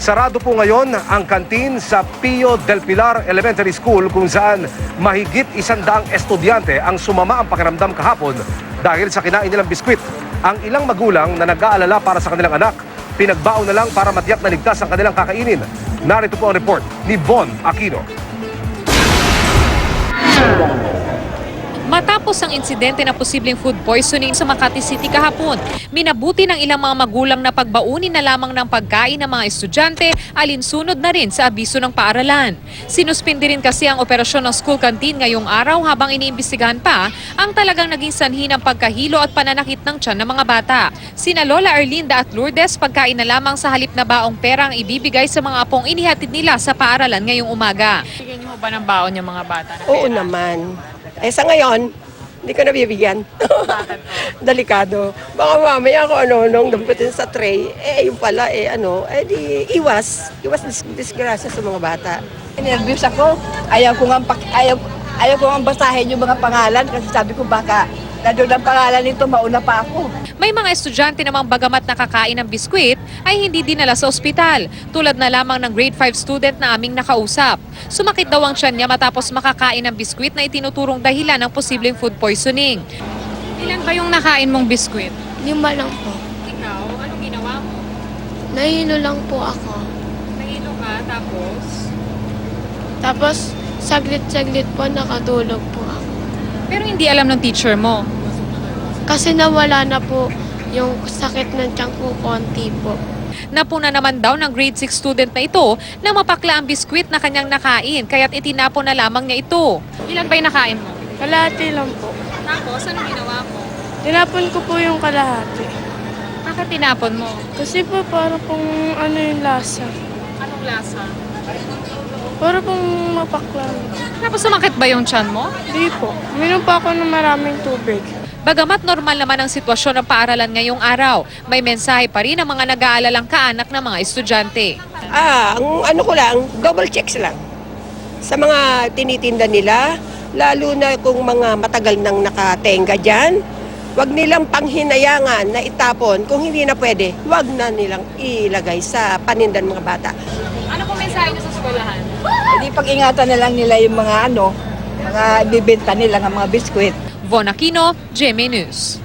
Sarado po ngayon ang kantin sa Pio del Pilar Elementary School kung saan mahigit 100 estudyante ang sumama ang pakiramdam kahapon dahil sa kinain nilang biskwit. Ang ilang magulang na nag-aalala para sa kanilang anak, pinagbaon na lang para matiyak na ligtas ang kanilang kakainin. Narito po ang report ni Von Aquino. Matapos ang insidente na posibleng food poisoning sa Makati City kahapon, minabuti ng ilang mga magulang na pagbaunin na lamang ng pagkain ng mga estudyante alinsunod na rin sa abiso ng paaralan. Sinuspindi rin kasi ang operasyon ng school canteen ngayong araw habang iniimbestigahan pa ang talagang naging sanhi ng pagkahilo at pananakit ng tiyan ng mga bata. Sina Lola Erlinda at Lourdes pagkain na lamang sa halip na baong pera ang ibibigay sa mga apong inihatid nila sa paaralan ngayong umaga. Bigyan niyo ba ng baon yung mga bata? Oo naman. Eh sa ngayon, hindi ko nabibigyan. Delikado. Baka mamaya ako nung damputin sa tray, yung pala, di iwas disgrasya sa mga bata. Nervous ako. Ayaw ko nga basahin yung mga pangalan kasi sabi ko baka nandun ang pangalan nito, mauna pa ako. May mga estudyante namang bagamat nakakain ng biskwit ay hindi dinala sa ospital, tulad na lamang ng grade 5 student na aming nakausap. Sumakit daw ang tiyan niya matapos makakain ng biskwit na itinuturong dahilan ng posibleng food poisoning. Ilan ba yung nakain mong biskwit? 5 lang po. Ikaw, anong ginawa mo? Nahilo lang po ako. Nahilo ka, tapos? Tapos, saglit-saglit po nakatulog po ako. Pero hindi alam ng teacher mo. Kasi nawala na po yung sakit ng tiyan ko konti po. Napuna naman daw ng grade 6 student na ito na mapakla ang biskwit na kanyang nakain kaya't itinapon na lamang niya ito. Ilan ba yung nakain mo? Kalahati lang po. Tapos, anong ginawa mo? Tinapon ko po yung kalahati. Bakit tinapon mo? Kasi po para pong yung lasa. Anong lasa? Para pong mapakla. Tapos sumakit ba yung tiyan mo? Hindi po. Uminom pa ako ng maraming tubig. Bagamat normal naman ang sitwasyon ng paaralan ngayong araw, may mensahe pa rin ang mga nag-aalalang kaanak ng mga estudyante. Ang ko lang, double checks lang. Sa mga tinitinda nila, lalo na kung mga matagal nang nakatenga dyan, wag nilang panghinayangan na itapon. Kung hindi na pwede, wag na nilang ilagay sa panindan mga bata. Ano pong mensahe niyo sa eskwelahan? Hindi pag-ingatan na lang nila yung mga mga ibibenta nila ng mga biskwit. Von Aquino, GMA News.